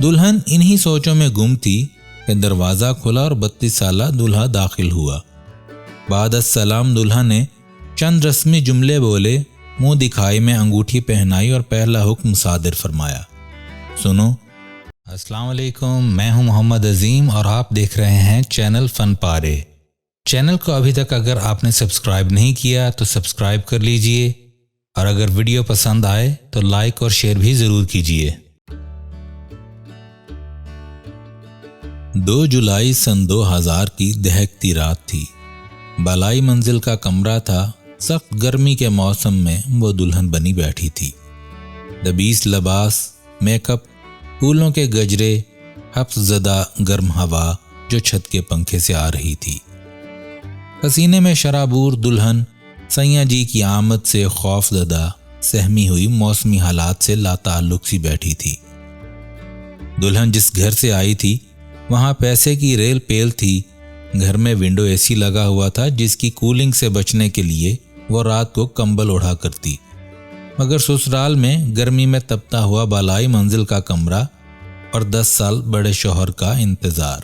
دلہن انہی سوچوں میں گم تھی کہ دروازہ کھلا اور 32 سالہ دولہا داخل ہوا۔ بعد السلام دولہا نے چند رسمی جملے بولے، منہ دکھائی میں انگوٹھی پہنائی اور پہلا حکم صادر فرمایا، سنو۔ السلام علیکم، میں ہوں محمد عظیم اور آپ دیکھ رہے ہیں چینل فن پارے۔ چینل کو ابھی تک اگر آپ نے سبسکرائب نہیں کیا تو سبسکرائب کر لیجئے، اور اگر ویڈیو پسند آئے تو لائک اور شیئر بھی ضرور کیجئے۔ 2 جولائی سن 2000 کی دہکتی رات تھی۔ بالائی منزل کا کمرہ تھا۔ سخت گرمی کے موسم میں وہ دلہن بنی بیٹھی تھی۔ دبیس لباس، میک اپ، پھولوں کے گجرے، حبس زدہ گرم ہوا جو چھت کے پنکھے سے آ رہی تھی۔ پسینے میں شرابور دلہن سیاں جی کی آمد سے خوف زدہ، سہمی ہوئی موسمی حالات سے لا تعلق سی بیٹھی تھی۔ دلہن جس گھر سے آئی تھی وہاں پیسے کی ریل پیل تھی۔ گھر میں ونڈو اے سی لگا ہوا تھا جس کی کولنگ سے بچنے کے لیے وہ رات کو کمبل اوڑھا کرتی، مگر سسرال میں گرمی میں تپتا ہوا بالائی منزل کا کمرہ اور 10 سال بڑے شوہر کا انتظار۔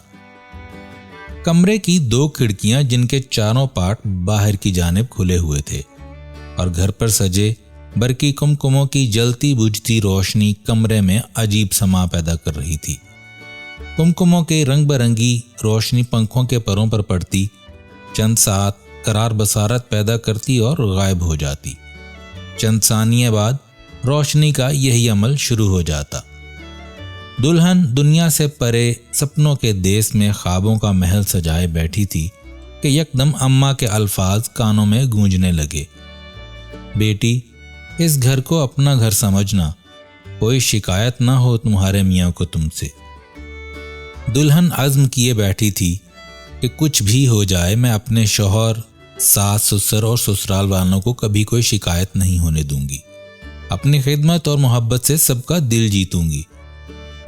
کمرے کی 2 کھڑکیاں جن کے چاروں پارٹ باہر کی جانب کھلے ہوئے تھے، اور گھر پر سجے برقی کمکموں کی جلتی بجھتی روشنی کمرے میں عجیب سما پیدا کر رہی تھی۔ کمکموں کے رنگ برنگی روشنی پنکھوں کے پروں پر پڑتی، چند ساتھ قرار بصارت پیدا کرتی اور غائب ہو جاتی۔ چند ثانیے بعد روشنی کا یہی عمل شروع ہو جاتا۔ دلہن دنیا سے پرے سپنوں کے دیس میں خوابوں کا محل سجائے بیٹھی تھی کہ یکدم اماں کے الفاظ کانوں میں گونجنے لگے، بیٹی اس گھر کو اپنا گھر سمجھنا، کوئی شکایت نہ ہو تمہارے میاں کو تم سے۔ دلہن عزم کیے بیٹھی تھی کہ کچھ بھی ہو جائے میں اپنے شوہر، ساس سسر اور سسرال والوں کو کبھی کوئی شکایت نہیں ہونے دوں گی، اپنی خدمت اور محبت سے سب کا دل جیتوں گی۔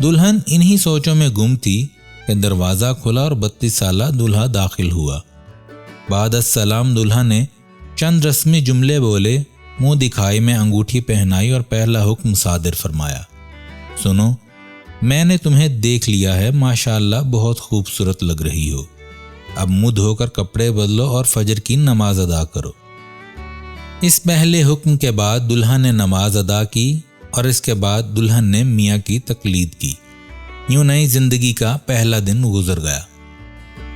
دلہن انہی سوچوں میں گم تھی کہ دروازہ کھلا اور 32 سالہ دولہا داخل ہوا۔ بعد السلام دولہا نے چند رسمی جملے بولے، منہ دکھائی میں انگوٹھی پہنائی اور پہلا حکم صادر فرمایا، سنو، میں نے تمہیں دیکھ لیا ہے، ماشاءاللہ بہت خوبصورت لگ رہی ہو۔ اب منہ دھو کر کپڑے بدلو اور فجر کی نماز ادا کرو۔ اس پہلے حکم کے بعد دلہن نے نماز ادا کی اور اس کے بعد دلہن نے میاں کی تقلید کی۔ یوں نئی زندگی کا پہلا دن گزر گیا۔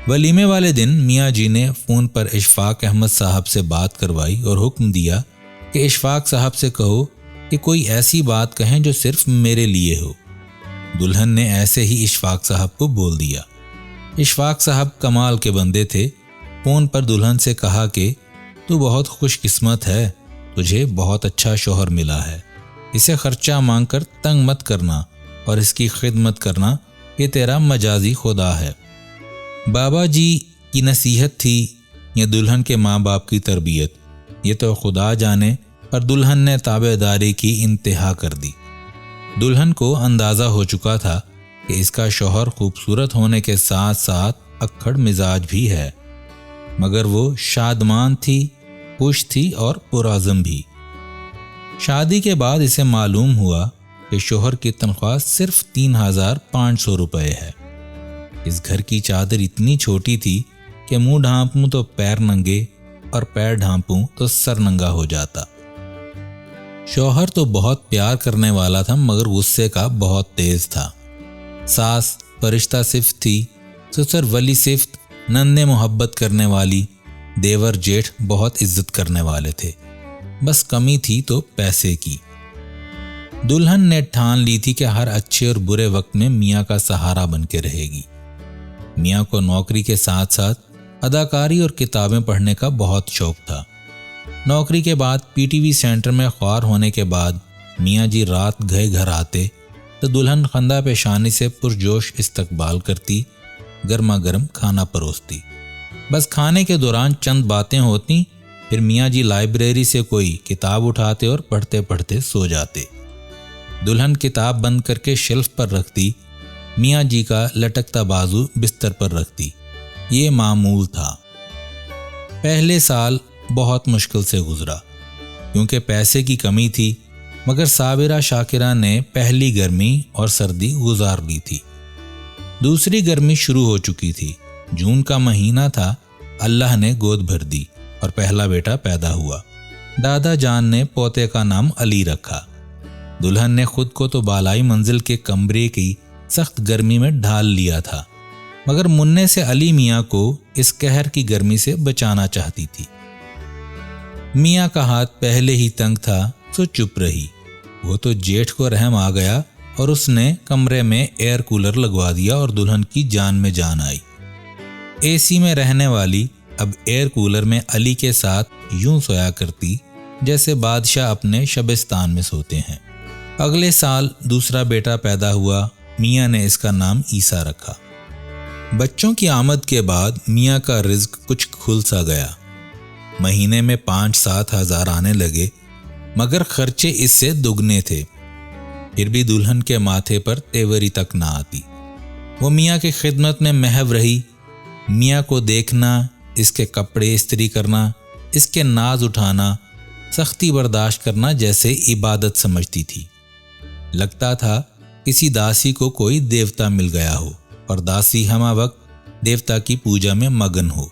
ولیمے والے دن میاں جی نے فون پر اشفاق احمد صاحب سے بات کروائی اور حکم دیا کہ اشفاق صاحب سے کہو کہ کوئی ایسی بات کہیں جو صرف میرے لیے ہو۔ دلہن نے ایسے ہی اشفاق صاحب کو بول دیا۔ اشفاق صاحب کمال کے بندے تھے۔ فون پر دلہن سے کہا کہ تو بہت خوش قسمت ہے، تجھے بہت اچھا شوہر ملا ہے، اسے خرچہ مانگ کر تنگ مت کرنا اور اس کی خدمت کرنا، یہ تیرا مجازی خدا ہے۔ بابا جی کی نصیحت تھی یا دلہن کے ماں باپ کی تربیت، یہ تو خدا جانے، پر دلہن نے تابع داری کی انتہا کر دی۔ دلہن کو اندازہ ہو چکا تھا کہ اس کا شوہر خوبصورت ہونے کے ساتھ ساتھ اکھڑ مزاج بھی ہے، مگر وہ شادمان تھی، خوش تھی اور پرعزم بھی۔ شادی کے بعد اسے معلوم ہوا کہ شوہر کی تنخواہ صرف 3500 روپے ہے۔ اس گھر کی چادر اتنی چھوٹی تھی کہ منہ ڈھانپوں تو پیر ننگے اور پیر ڈھانپوں تو سر ننگا ہو جاتا۔ شوہر تو بہت پیار کرنے والا تھا مگر غصے کا بہت تیز تھا۔ ساس فرشتہ صفت تھی، سسر ولی صفت، نندے محبت کرنے والی، دیور جیٹھ بہت عزت کرنے والے تھے، بس کمی تھی تو پیسے کی۔ دلہن نے ٹھان لی تھی کہ ہر اچھے اور برے وقت میں میاں کا سہارا بن کے رہے گی۔ میاں کو نوکری کے ساتھ ساتھ اداکاری اور کتابیں پڑھنے کا بہت شوق تھا۔ نوکری کے بعد پی ٹی وی سینٹر میں خوار ہونے کے بعد میاں جی رات گئے گھر آتے تو دلہن خندہ پیشانی سے پرجوش استقبال کرتی، گرما گرم کھانا پروستی۔ بس کھانے کے دوران چند باتیں ہوتی، پھر میاں جی لائبریری سے کوئی کتاب اٹھاتے اور پڑھتے پڑھتے سو جاتے۔ دلہن کتاب بند کر کے شیلف پر رکھتی، میاں جی کا لٹکتا بازو بستر پر رکھتی۔ یہ معمول تھا۔ پہلے سال بہت مشکل سے گزرا کیونکہ پیسے کی کمی تھی۔ مگر صابرہ شاکرہ نے پہلی گرمی اور سردی گزار لی تھی۔ دوسری گرمی شروع ہو چکی تھی۔ جون کا مہینہ تھا۔ اللہ نے گود بھر دی اور پہلا بیٹا پیدا ہوا۔ دادا جان نے پوتے کا نام علی رکھا۔ دلہن نے خود کو تو بالائی منزل کے کمرے کی سخت گرمی میں ڈھال لیا تھا، مگر مننے سے علی میاں کو اس قہر کی گرمی سے بچانا چاہتی تھی۔ میاں کا ہاتھ پہلے ہی تنگ تھا سو چپ رہی۔ وہ تو جیٹھ کو رحم آ گیا اور اس نے کمرے میں ایئر کولر لگوا دیا اور دلہن کی جان میں جان آئی۔ اے سی میں رہنے والی اب ایئر کولر میں علی کے ساتھ یوں سویا کرتی جیسے بادشاہ اپنے شبستان میں سوتے ہیں۔ اگلے سال دوسرا بیٹا پیدا ہوا۔ میاں نے اس کا نام عیسیٰ رکھا۔ بچوں کی آمد کے بعد میاں کا رزق کچھ کھل سا گیا۔ مہینے میں 5-7 ہزار آنے لگے، مگر خرچے اس سے دگنے تھے۔ پھر بھی دلہن کے ماتھے پر تیوری تک نہ آتی۔ وہ میاں کی خدمت میں محو رہی۔ میاں کو دیکھنا، اس کے کپڑے استری کرنا، اس کے ناز اٹھانا، سختی برداشت کرنا جیسے عبادت سمجھتی تھی۔ لگتا تھا کسی داسی کو کوئی دیوتا مل گیا ہو اور داسی ہمہ وقت دیوتا کی پوجا میں مگن ہو۔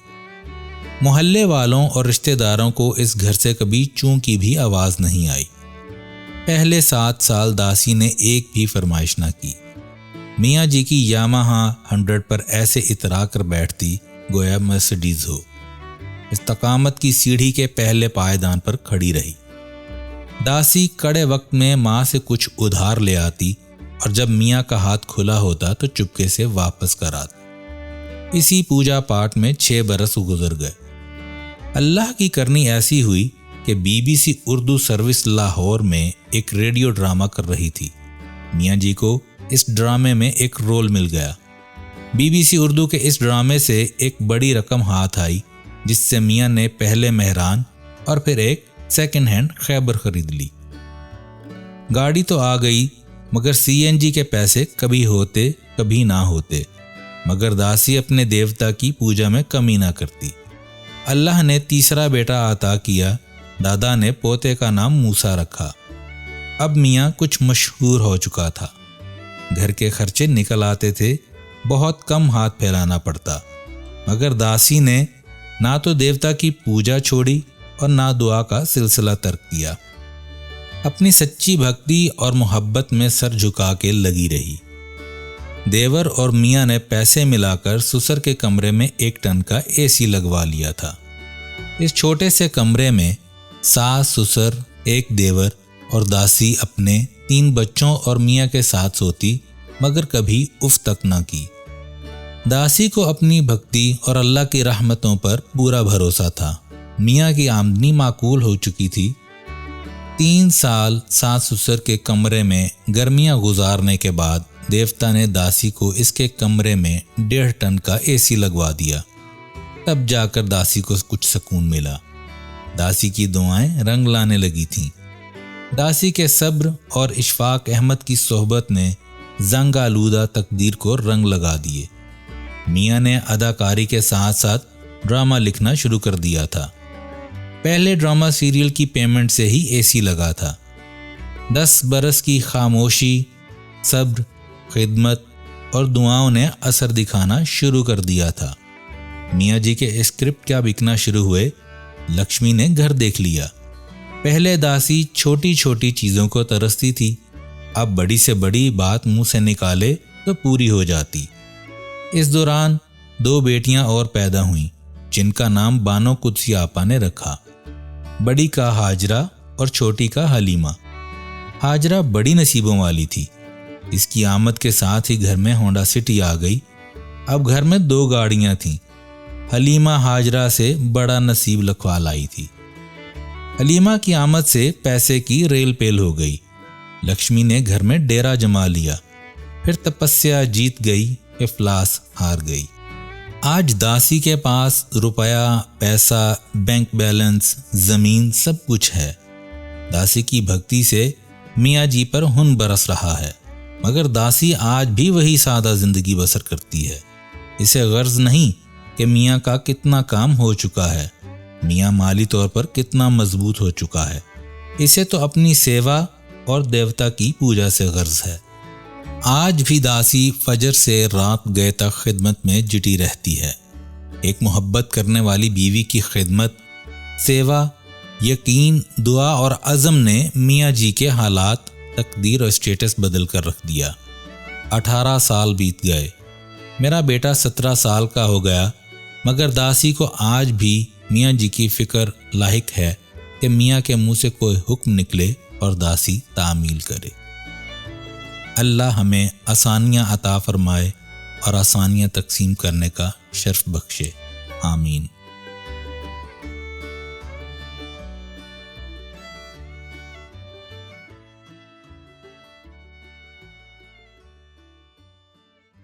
محلے والوں اور رشتہ داروں کو اس گھر سے کبھی چوں کی بھی آواز نہیں آئی۔ پہلے 7 سال داسی نے ایک بھی فرمائش نہ کی۔ میاں جی کی یامہا 100 پر ایسے اترا کر بیٹھتی گویا مرسڈیز ہو۔ استقامت کی سیڑھی کے پہلے پائیدان پر کھڑی رہی۔ داسی کڑے وقت میں ماں سے کچھ ادھار لے آتی اور جب میاں کا ہاتھ کھلا ہوتا تو چپکے سے واپس کر آتی۔ اسی پوجا پاٹ میں 6 برس گزر گئے۔ اللہ کی کرنی ایسی ہوئی کہ BBC اردو سروس لاہور میں ایک ریڈیو ڈرامہ کر رہی تھی۔ میاں جی کو اس ڈرامے میں ایک رول مل گیا۔ BBC اردو کے اس ڈرامے سے ایک بڑی رقم ہاتھ آئی، جس سے میاں نے پہلے مہران اور پھر ایک سیکنڈ ہینڈ خیبر خرید لی۔ گاڑی تو آ گئی، مگر CNG کے پیسے کبھی ہوتے کبھی نہ ہوتے، مگر داسی اپنے دیوتا کی پوجا میں کمی نہ کرتی۔ اللہ نے تیسرا بیٹا عطا کیا۔ دادا نے پوتے کا نام موسیٰ رکھا۔ اب میاں کچھ مشہور ہو چکا تھا۔ گھر کے خرچے نکل آتے تھے، بہت کم ہاتھ پھیلانا پڑتا، مگر داسی نے نہ تو دیوتا کی پوجا چھوڑی اور نہ دعا کا سلسلہ ترک کیا۔ اپنی سچی بھکتی اور محبت میں سر جھکا کے لگی رہی۔ دیور اور میاں نے پیسے ملا کر سسر کے کمرے میں 1 ٹن کا AC لگوا لیا تھا۔ اس چھوٹے سے کمرے میں ساس، سسر، ایک دیور اور داسی اپنے 3 بچوں اور میاں کے ساتھ سوتی، مگر کبھی اف تک نہ کی۔ داسی کو اپنی بھکتی اور اللہ کی رحمتوں پر پورا بھروسہ تھا۔ میاں کی آمدنی معقول ہو چکی تھی۔ 3 سال ساس سسر کے کمرے میں گرمیاں گزارنے کے بعد دیوتا نے داسی کو اس کے کمرے میں 1.5 ٹن کا AC لگوا دیا۔ تب جا کر داسی کو کچھ سکون ملا۔ داسی کی دعائیں رنگ لانے لگی تھیں۔ داسی کے صبر اور اشفاق احمد کی صحبت نے زنگ آلودہ تقدیر کو رنگ لگا دیے۔ میاں نے اداکاری کے ساتھ ساتھ ڈرامہ لکھنا شروع کر دیا تھا۔ پہلے ڈرامہ سیریل کی پیمنٹ سے ہی AC لگا تھا۔ 10 برس کی خاموشی، صبر، خدمت اور دعاؤں نے اثر دکھانا شروع کر دیا تھا۔ میاں جی کے اسکرپٹ کیا بکنا شروع ہوئے۔ لکشمی نے گھر دیکھ لیا۔ پہلے داسی چھوٹی چھوٹی چیزوں کو ترستی تھی، اب بڑی سے بڑی بات منہ سے نکالے تو پوری ہو جاتی۔ اس دوران 2 بیٹیاں اور پیدا ہوئیں، جن کا نام بانو قدسی آپا نے رکھا۔ بڑی کا ہاجرہ اور چھوٹی کا حلیمہ۔ ہاجرہ بڑی نصیبوں والی تھی۔ اس کی آمد کے ساتھ ہی گھر میں ہونڈا سٹی آ گئی۔ اب گھر میں 2 گاڑیاں تھیں۔ حلیمہ ہاجرہ سے بڑا نصیب لکھوا لائی تھی۔ حلیمہ کی آمد سے پیسے کی ریل پیل ہو گئی۔ لکشمی نے گھر میں ڈیرا جما لیا۔ پھر تپسیا جیت گئی، افلاس ہار گئی۔ آج داسی کے پاس روپیہ، پیسہ، بینک بیلنس، زمین سب کچھ ہے۔ داسی کی بھکتی سے میاں جی پر ہن برس رہا ہے، مگر داسی آج بھی وہی سادہ زندگی بسر کرتی ہے۔ اسے غرض نہیں کہ میاں کا کتنا کام ہو چکا ہے، میاں مالی طور پر کتنا مضبوط ہو چکا ہے۔ اسے تو اپنی سیوا اور دیوتا کی پوجا سے غرض ہے۔ آج بھی داسی فجر سے رات گئے تک خدمت میں جٹی رہتی ہے۔ ایک محبت کرنے والی بیوی کی خدمت، سیوا، یقین، دعا اور عزم نے میاں جی کے حالات، تقدیر اور اسٹیٹس بدل کر رکھ دیا۔ 18 سال بیت گئے، میرا بیٹا 17 سال کا ہو گیا، مگر داسی کو آج بھی میاں جی کی فکر لاحق ہے کہ میاں کے منہ سے کوئی حکم نکلے اور داسی تعمیل کرے۔ اللہ ہمیں آسانیاں عطا فرمائے اور آسانیاں تقسیم کرنے کا شرف بخشے، آمین۔